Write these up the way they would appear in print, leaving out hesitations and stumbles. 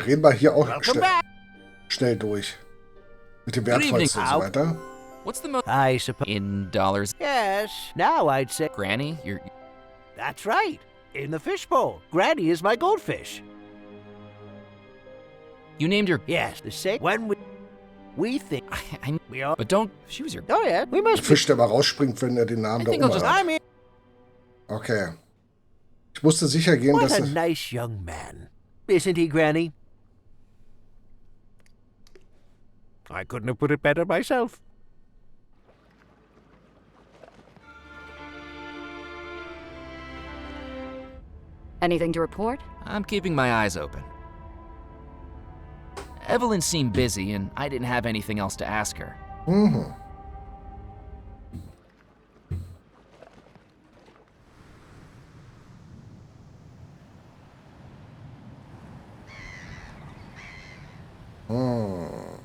Wir reden mal hier auch Welcome back. schnell durch. Mit dem Good evening. Wertvollsten und so weiter. What's the most I suppose. in dollars? Yes. Now I'd say. Granny, you're That's right. In the fishbowl. Granny is my goldfish. you named your Yes. The same. When we think we are. but don't she was your Oh yeah. We Der must be. Fisch, der mal rausspringt, wenn er den Namen I da think I'll oben just- hat. I mean, Okay. Ich musste sicher gehen, what dass a er... nice young man, isn't he, Granny? I couldn't have put it better myself. Anything to report? I'm keeping my eyes open. Evelyn seemed busy and I didn't have anything else to ask her. Mhm. Hm.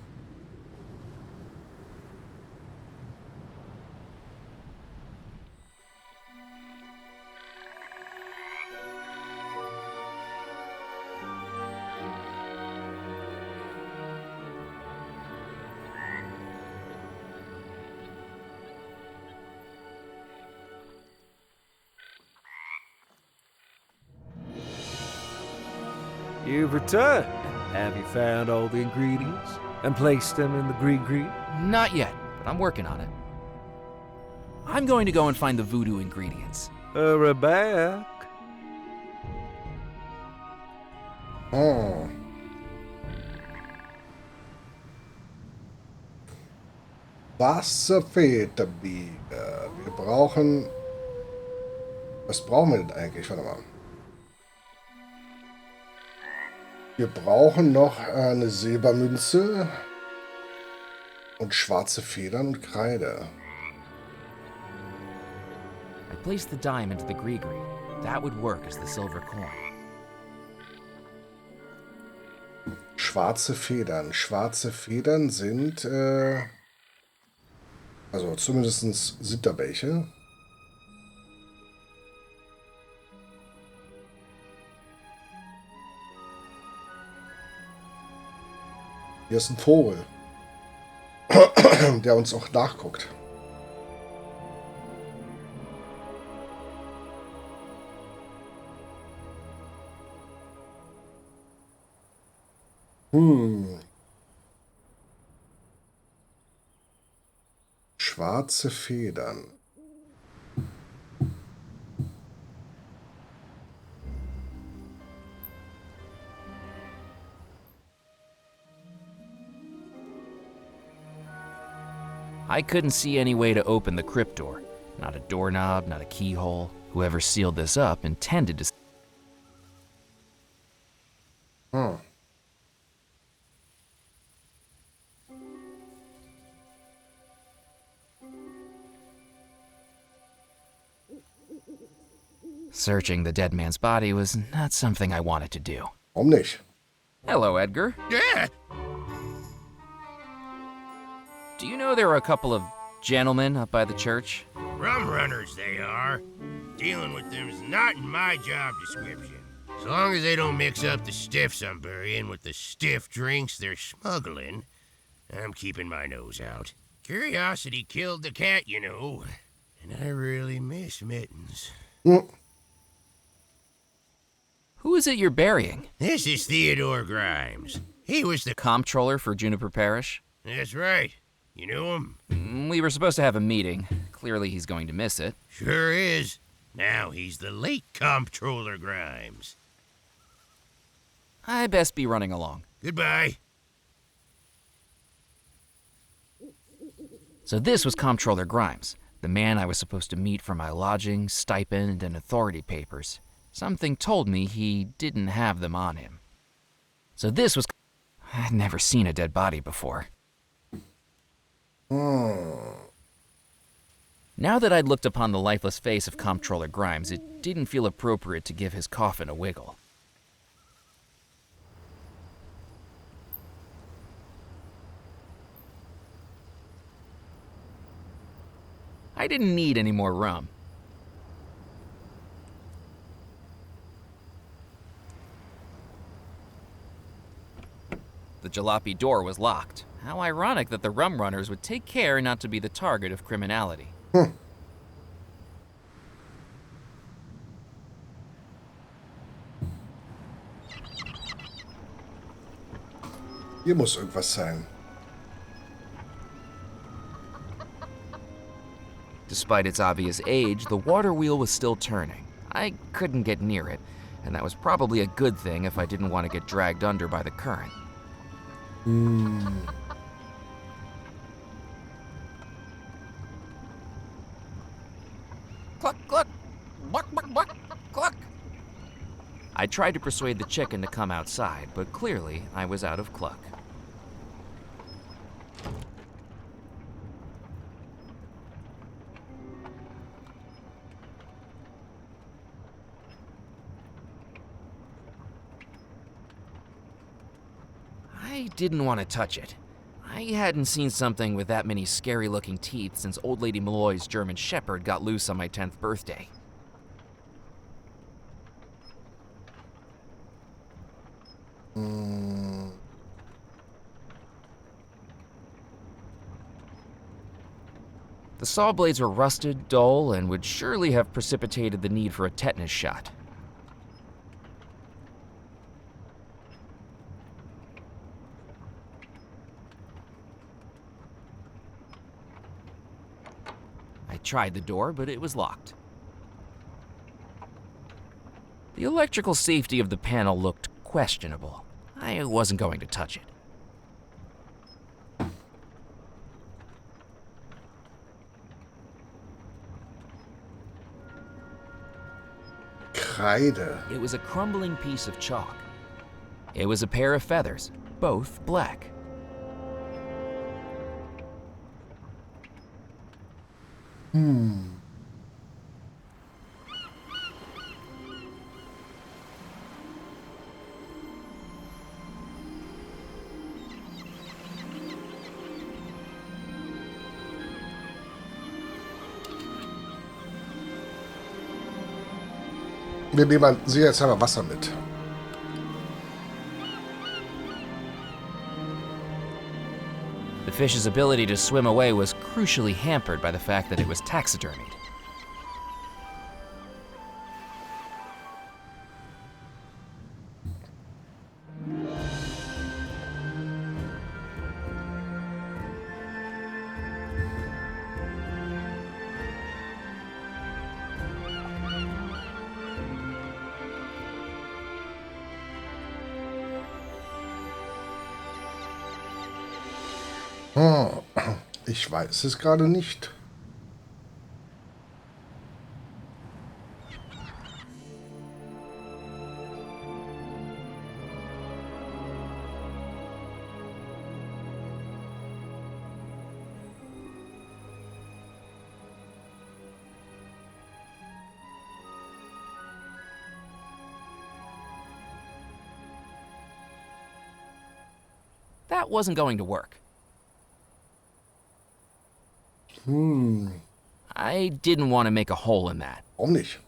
You've returned. Have you found all the ingredients and placed them in the green? Not yet, but I'm working on it. I'm going to go and find the voodoo ingredients. Hurry back. Hm. Was fehlt der Biege? Wir brauchen... Was brauchen wir denn eigentlich? Warte mal. Wir brauchen noch eine Silbermünze und schwarze Federn und Kreide. I placed the dime into the gree-gree. That would work as the silver coin. Schwarze Federn. Schwarze Federn sind, also zumindest sind da welche. Hier ist ein Vogel, der uns auch nachguckt. Schwarze Federn. I couldn't see any way to open the crypt door. Not a doorknob, not a keyhole. Whoever sealed this up intended to... Hm. Searching the dead man's body was not something I wanted to do. Warum nicht? Hello, Edgar. Yeah, Do you know there were a couple of gentlemen up by the church? rum runners they are. Dealing with them's not in my job description. As long as they don't mix up the stiffs I'm burying with the stiff drinks they're smuggling, I'm keeping my nose out. Curiosity killed the cat, you know, and I really miss Mittens. Hm. Who is it you're burying? This is Theodore Grimes. He was the... Comptroller for Juniper Parish? That's right. You know him? We were supposed to have a meeting. Clearly he's going to miss it. Sure is. Now he's the late Comptroller Grimes. I best be running along. Goodbye. So this was Comptroller Grimes, the man I was supposed to meet for my lodging, stipend, and authority papers. Something told me he didn't have them on him. So this was... I'd never seen a dead body before. Now that I'd looked upon the lifeless face of Comptroller Grimes, it didn't feel appropriate to give his coffin a wiggle. I didn't need any more rum. jalopy door was locked. How ironic that the rum runners would take care not to be the target of criminality. Hier muss irgendwas sein. Despite its obvious age, the water wheel was still turning. I couldn't get near it, and that was probably a good thing if I didn't want to get dragged under by the current. Cluck, cluck, buck, buck, buck, cluck. I tried to persuade the chicken to come outside, but clearly I was out of cluck. I didn't want to touch it. I hadn't seen something with that many scary-looking teeth since Old Lady Malloy's German Shepherd got loose on my 10th birthday. The saw blades were rusted, dull, and would surely have precipitated the need for a tetanus shot. I tried the door, but it was locked. The electrical safety of the panel looked questionable. I wasn't going to touch it. Kreide. It was a crumbling piece of chalk. It was a pair of feathers, both black. Wir nehmen sicherheitshalber Wasser mit. The fish's ability to swim away was crucially hampered by the fact that it was taxidermied. Ich weiß es gerade nicht. That wasn't going to work. I didn't want to make a hole in that. Warum nicht?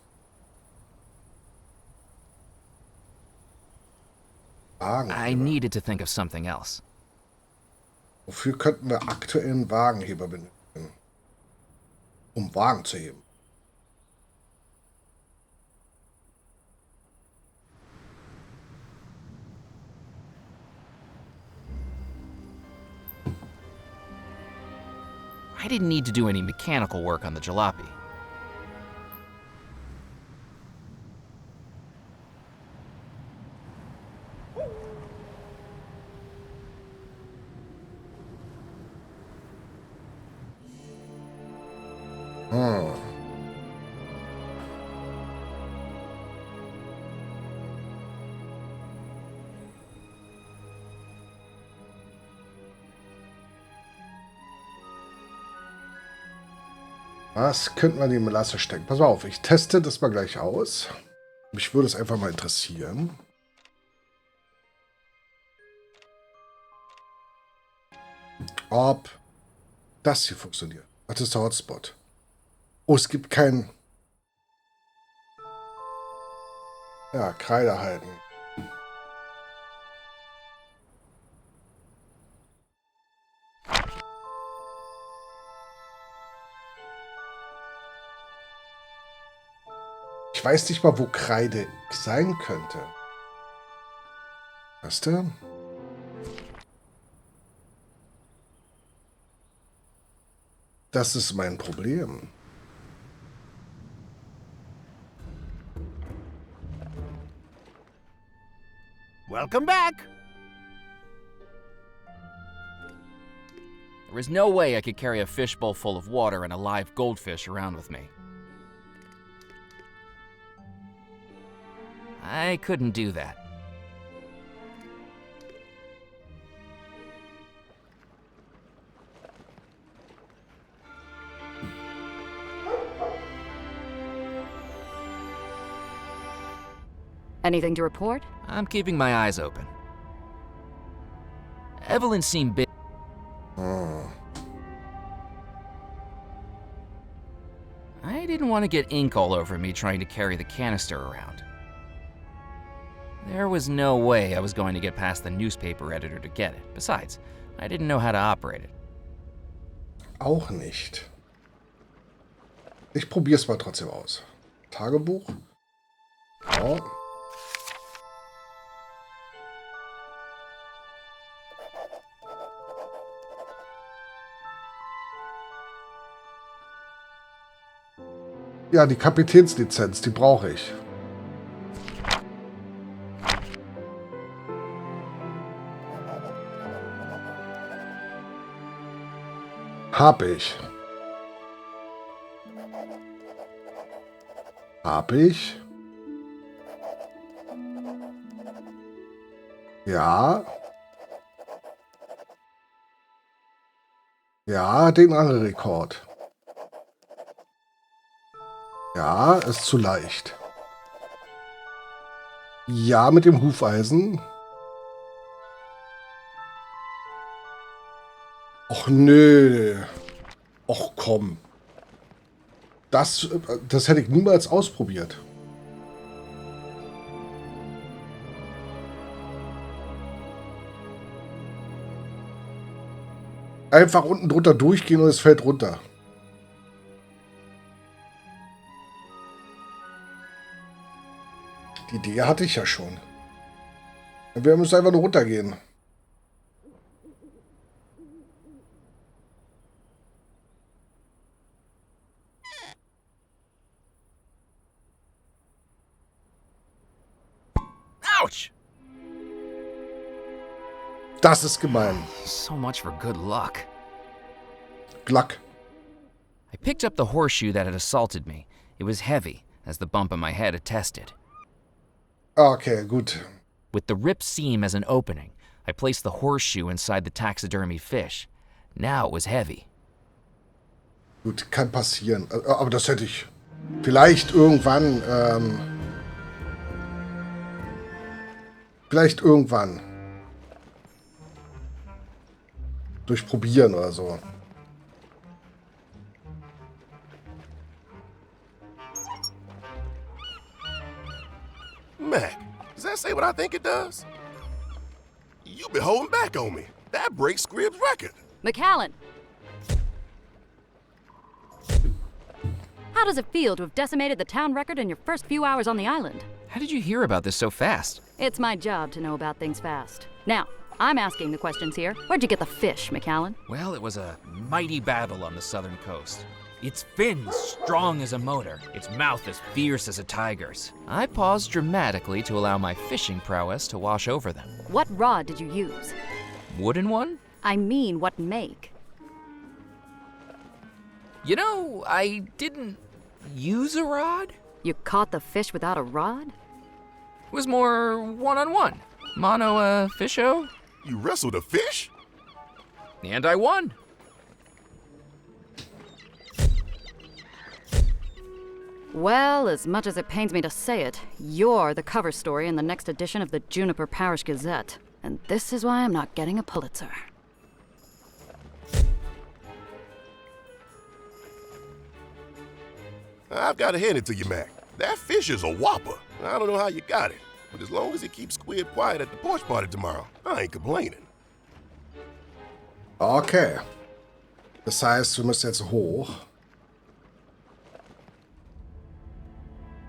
Wagenheber. I needed to think of something else. Wofür könnten wir aktuell einen Wagenheber benutzen? Um Wagen zu heben. I didn't need to do any mechanical work on the jalopy. Was könnte man in die Melasse stecken? Pass mal auf, ich teste das mal gleich aus. Mich würde es einfach mal interessieren. Ob das hier funktioniert. Das ist der Hotspot. Oh, es gibt kein... Ja, Kreide halten. Ich weiß nicht mal, wo Kreide sein könnte. Weißt du? Das ist mein Problem. Welcome back. There was no way I could carry a fishbowl full of water and a live goldfish around with me. I couldn't do that. Anything to report? I'm keeping my eyes open. Evelyn seemed big. I didn't want to get ink all over me trying to carry the canister around. There was no way I was going to get past the newspaper editor to get it. Besides, I didn't know how to operate it. Auch nicht. Ich probier's mal trotzdem aus. Tagebuch. Ja. Ja, die Kapitänslizenz, die brauche ich. Hab ich. Hab ich. Ja. Ja, den Angelrekord. Ja, ist zu leicht. Ja, mit dem Hufeisen. Och nö. Och komm. Das hätte ich niemals ausprobiert. Einfach unten drunter durchgehen und es fällt runter. Die Idee hatte ich ja schon. Wir müssen einfach nur runtergehen. Ouch! Das ist gemein. So much for good luck. Gluck. I picked up the horseshoe that had assaulted me. It was heavy, as the bump on my head attested. Okay, gut. With the ripped seam as an opening, I placed the horseshoe inside the taxidermy fish. Now it was heavy. Gut, kann passieren. Aber das hätte ich vielleicht irgendwann, durchprobieren oder so. Mac, does that say what I think it does? You been holding back on me. That breaks Scribb's record. McAllen! How does it feel to have decimated the town record in your first few hours on the island? How did you hear about this so fast? It's my job to know about things fast. Now, I'm asking the questions here. Where'd you get the fish, McAllen? Well, it was a mighty battle on the southern coast. Its fins strong as a motor, its mouth as fierce as a tiger's. I paused dramatically to allow my fishing prowess to wash over them. What rod did you use? Wooden one? I mean, what make? You know, I didn't use a rod. You caught the fish without a rod? It was more one-on-one. Mono, fisho. You wrestled a fish? And I won. Well, as much as it pains me to say it, you're the cover story in the next edition of the Juniper Parish Gazette. And this is why I'm not getting a Pulitzer. I've got to hand it to you, Mac. That fish is a whopper. I don't know how you got it, but as long as it keeps Squid quiet at the porch party tomorrow, I ain't complaining. Okay. Das heißt, wir müssen jetzt hoch.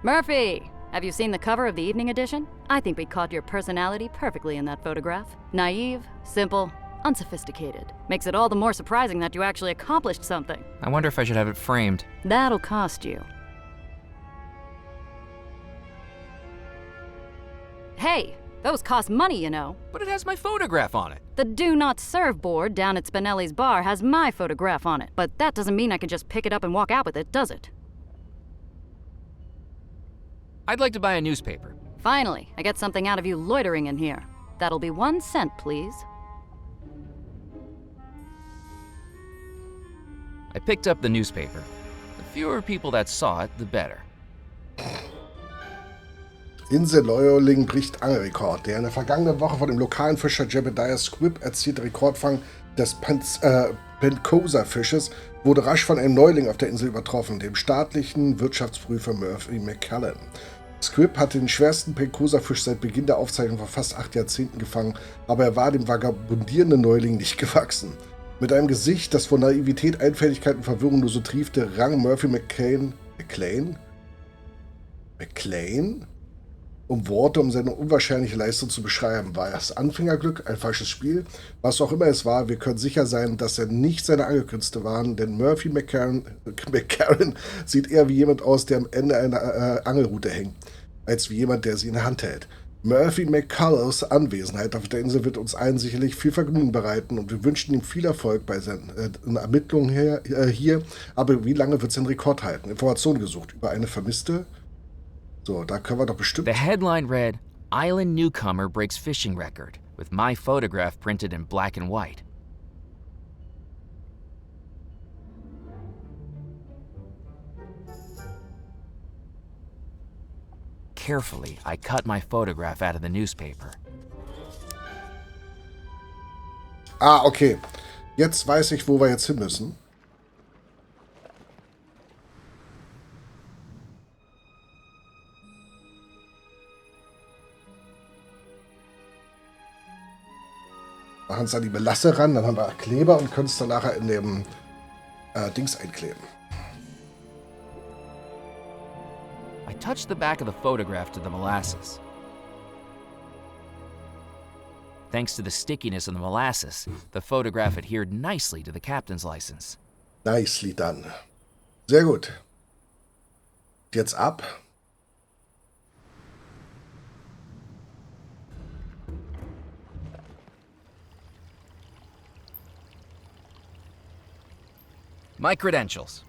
Murphy! Have you seen the cover of the evening edition? I think we caught your personality perfectly in that photograph. Naive, simple, unsophisticated. Makes it all the more surprising that you actually accomplished something. I wonder if I should have it framed. That'll cost you. Hey, those cost money, you know. But it has my photograph on it. The Do Not Serve board down at Spinelli's bar has my photograph on it. But that doesn't mean I can just pick it up and walk out with it, does it? I'd like to buy a newspaper. Finally, I get something out of you loitering in here. That'll be 1 cent, please. I picked up the newspaper. The fewer people that saw it, the better. Insel Neuling bricht Angelrekord. Der in der vergangenen Woche von dem lokalen Fischer Jebediah Squibb erzielte Rekordfang des Pencosa-Fisches wurde rasch von einem Neuling auf der Insel übertroffen, dem staatlichen Wirtschaftsprüfer Murphy McCallan. Squibb hatte den schwersten Pencosa-Fisch seit Beginn der Aufzeichnung vor fast 8 Jahrzehnten gefangen, aber er war dem vagabundierenden Neuling nicht gewachsen. Mit einem Gesicht, das vor Naivität, Einfältigkeit und Verwirrung nur so triefte, rang Murphy McClain um Worte, um seine unwahrscheinliche Leistung zu beschreiben. War es Anfängerglück, ein falsches Spiel? Was auch immer es war, wir können sicher sein, dass er nicht seine Angelkünste waren, denn Murphy McCarran sieht eher wie jemand aus, der am Ende einer Angelrute hängt, als wie jemand, der sie in der Hand hält. Murphy McCullochs Anwesenheit auf der Insel wird uns allen sicherlich viel Vergnügen bereiten und wir wünschen ihm viel Erfolg bei seinen Ermittlungen hier. Aber wie lange wird sein Rekord halten? Informationen gesucht über eine Vermisste? So, da können wir doch bestimmt... The headline read, Island Newcomer Breaks Fishing Record, with my photograph printed in black and white. Carefully, I cut my photograph out of the newspaper. Ah, okay. Jetzt weiß ich, wo wir jetzt hin müssen. Machen es an die Belasse ran, dann haben wir Kleber und können es dann nachher in dem Dings einkleben. I touched the back of the photograph to the molasses. Thanks to the stickiness of the molasses, the photograph adhered nicely to the captain's license. Nicely done. Sehr gut. Jetzt ab. My credentials.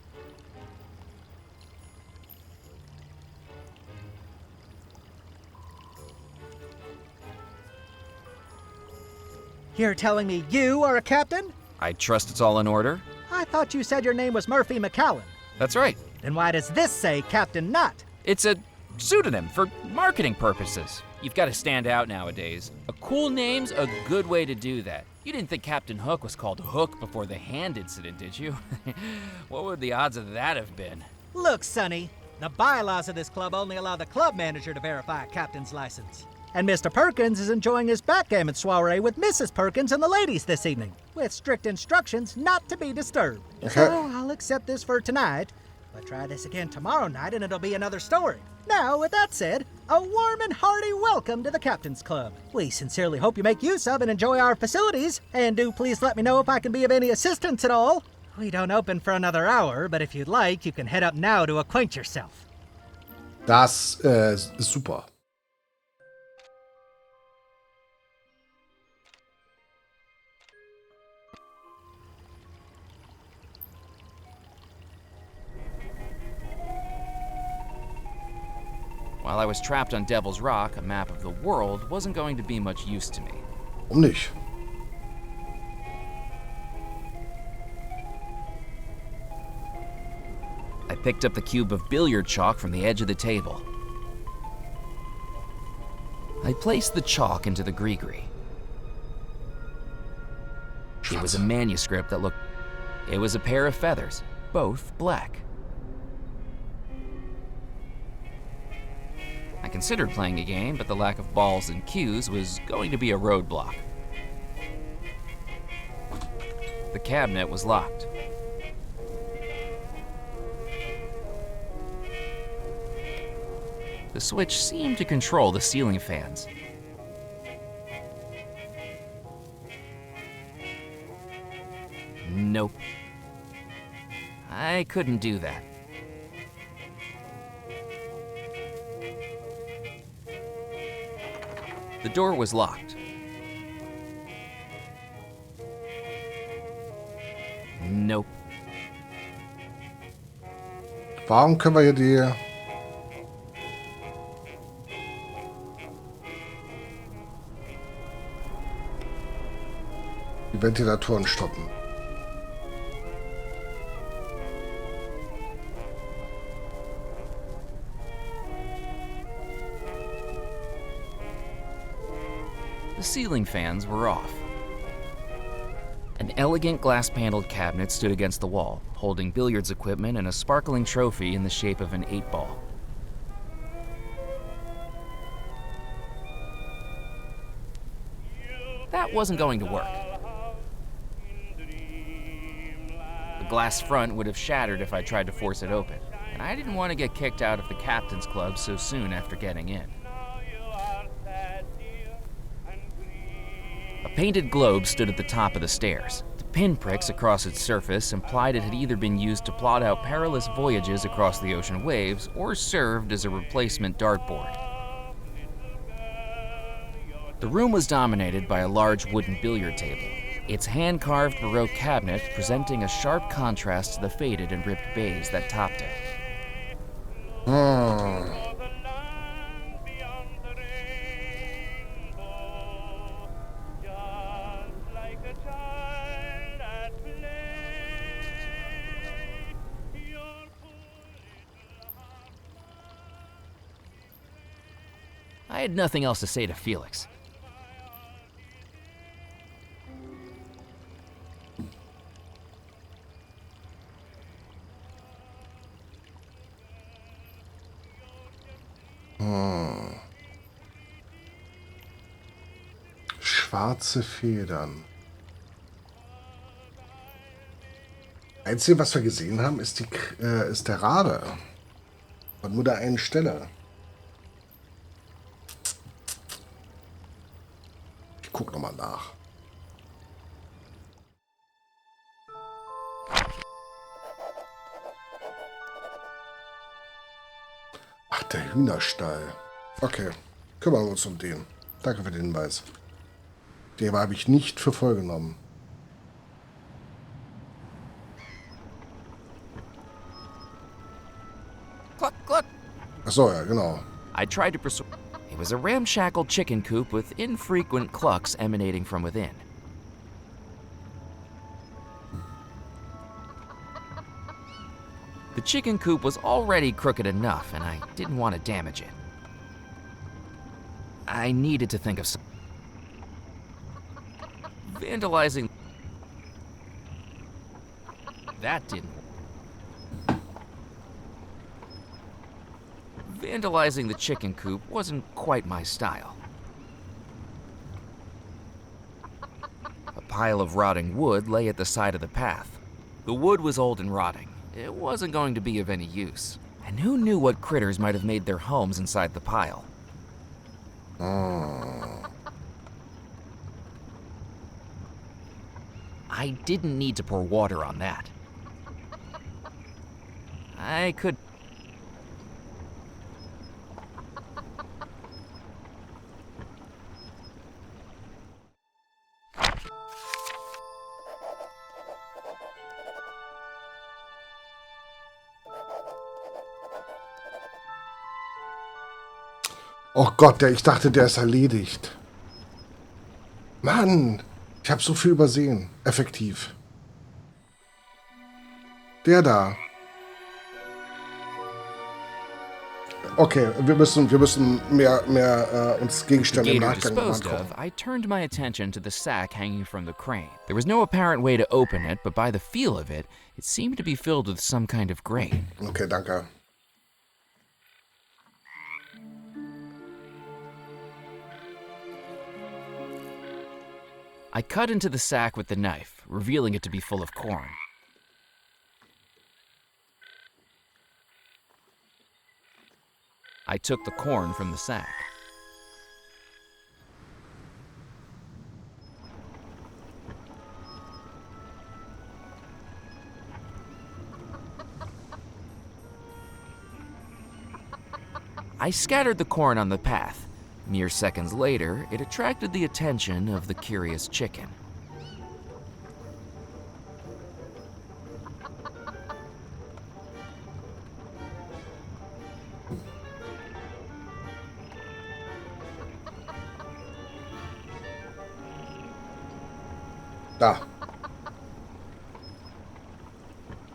You're telling me you are a captain? I trust it's all in order. I thought you said your name was Murphy McCallan. That's right. Then why does this say Captain Not? It's a pseudonym for marketing purposes. You've got to stand out nowadays. A cool name's a good way to do that. You didn't think Captain Hook was called Hook before the hand incident, did you? What would the odds of that have been? Look, Sonny, the bylaws of this club only allow the club manager to verify a captain's license. And Mr. Perkins is enjoying his backgammon soiree with Mrs. Perkins and the ladies this evening, with strict instructions not to be disturbed. So I'll accept this for tonight, but try this again tomorrow night and it'll be another story. Now, with that said, a warm and hearty welcome to the Captain's Club. We sincerely hope you make use of and enjoy our facilities, and do please let me know if I can be of any assistance at all. We don't open for another hour, but if you'd like, you can head up now to acquaint yourself. Das ist super. While I was trapped on Devil's Rock, a map of the world wasn't going to be much use to me. Warum nicht? I picked up the cube of billiard chalk from the edge of the table. I placed the chalk into the gree-gree. It was a manuscript that looked... It was a pair of feathers, both black. I considered playing a game, but the lack of balls and cues was going to be a roadblock. The cabinet was locked. The switch seemed to control the ceiling fans. Nope. I couldn't do that. The door was locked. Nope. Warum können wir hier die Ventilatoren stoppen? The ceiling fans were off. An elegant glass-paneled cabinet stood against the wall, holding billiards equipment and a sparkling trophy in the shape of an 8-ball. That wasn't going to work. The glass front would have shattered if I tried to force it open, and I didn't want to get kicked out of the captain's club so soon after getting in. A painted globe stood at the top of the stairs. The pinpricks across its surface implied it had either been used to plot out perilous voyages across the ocean waves or served as a replacement dartboard. The room was dominated by a large wooden billiard table, its hand-carved Baroque cabinet presenting a sharp contrast to the faded and ripped baize that topped it. I had nothing else to say to Felix. Schwarze Federn. Einzige, was wir gesehen haben, ist der Radar. Und nur der einen Stelle. Ich guck nochmal nach. Ach, der Hühnerstall. Okay, kümmern wir uns um den. Danke für den Hinweis. Den habe ich nicht für voll genommen. Cluck, cluck. Ach so, ja, genau. I tried to persuade. It was a ramshackle chicken coop with infrequent clucks emanating from within. The chicken coop was already crooked enough, and I didn't want to damage it. I needed to think of some. Vandalizing. That didn't. Vandalizing the chicken coop wasn't quite my style. A pile of rotting wood lay at the side of the path. The wood was old and rotting. It wasn't going to be of any use. And who knew what critters might have made their homes inside the pile? I didn't need to pour water on that. I could. Oh Gott, ich dachte, der ist erledigt. Mann, ich habe so viel übersehen. Effektiv. Der da. Okay, wir müssen mehr uns Gegenstände im Gator Nachgang disposed angucken. of, I turned my attention to the sack hanging from the crane. There was no apparent way to open it, but by the feel of it, it seemed to be filled with some kind of grain. Okay, danke. I cut into the sack with the knife, revealing it to be full of corn. I took the corn from the sack. I scattered the corn on the path. Mere seconds later, it attracted the attention of the curious chicken. Da.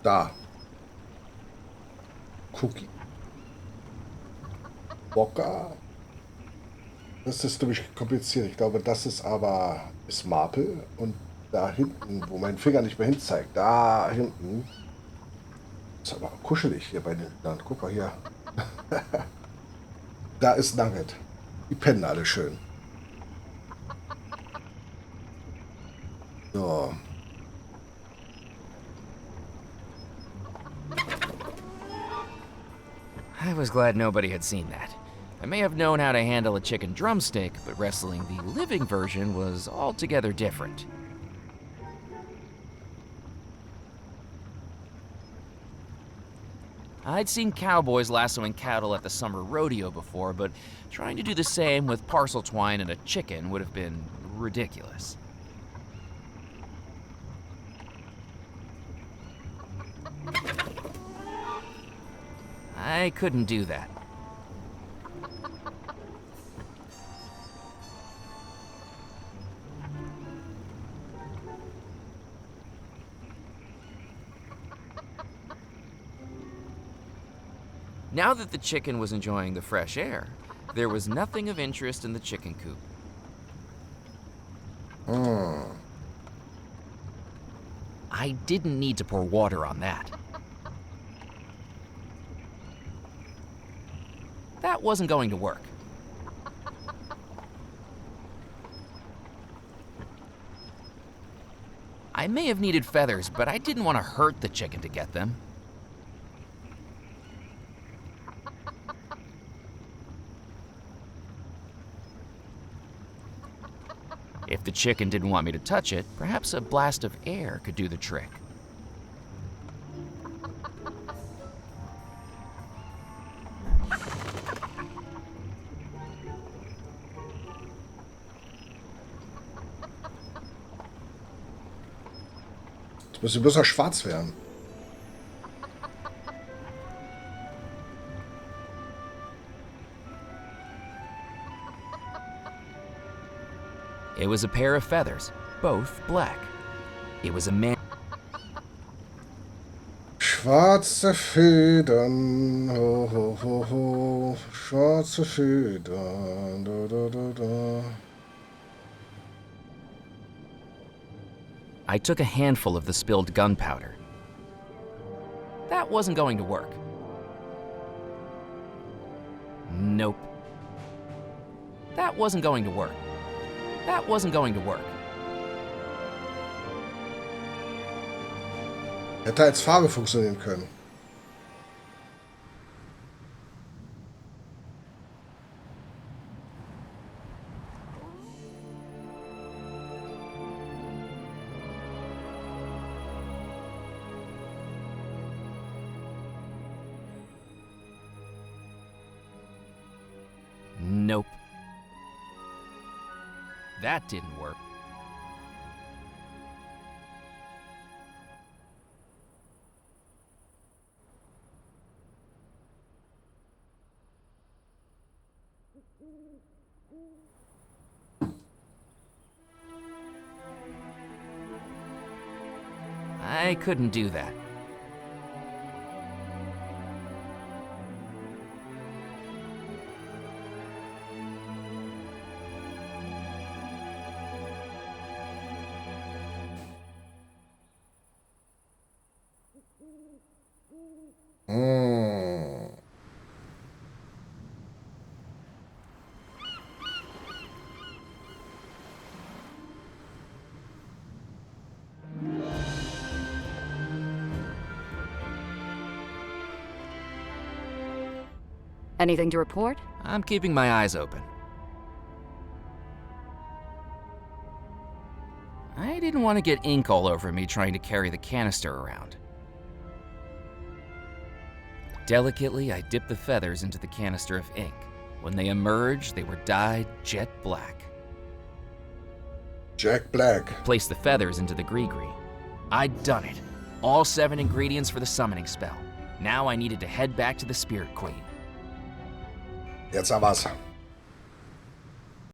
Da. Cookie. Bocker. Das ist nämlich kompliziert. Ich glaube, das ist aber Maple. Und da hinten, wo mein Finger nicht mehr hin zeigt, da hinten. Ist aber kuschelig hier bei den Hühnern. Guck mal hier. Da ist Nugget. Die pennen alle schön. So. I was glad nobody had seen that. I may have known how to handle a chicken drumstick, but wrestling the living version was altogether different. I'd seen cowboys lassoing cattle at the summer rodeo before, but trying to do the same with parcel twine and a chicken would have been ridiculous. I couldn't do that. Now that the chicken was enjoying the fresh air, there was nothing of interest in the chicken coop. I didn't need to pour water on that. That wasn't going to work. I may have needed feathers, but I didn't want to hurt the chicken to get them. If the chicken didn't want me to touch it, perhaps a blast of air could do the trick. Jetzt muss sie bloß noch schwarz werden. It was a pair of feathers, both black. It was a man. Schwarze Federn, ho, ho, ho, ho. Schwarze Federn, da, da, da, da. I took a handful of the spilled gunpowder. That wasn't going to work. Nope. That wasn't going to work. That wasn't going to work. Hätte als Farbe funktionieren können. Nope. That didn't work. I couldn't do that. Anything to report? I'm keeping my eyes open. I didn't want to get ink all over me trying to carry the canister around. Delicately, I dipped the feathers into the canister of ink. When they emerged, they were dyed jet black. Jack Black. Placed the feathers into the gree-gree. I'd done it. All 7 ingredients for the summoning spell. Now I needed to head back to the Spirit Queen. Jetzt haben wir's.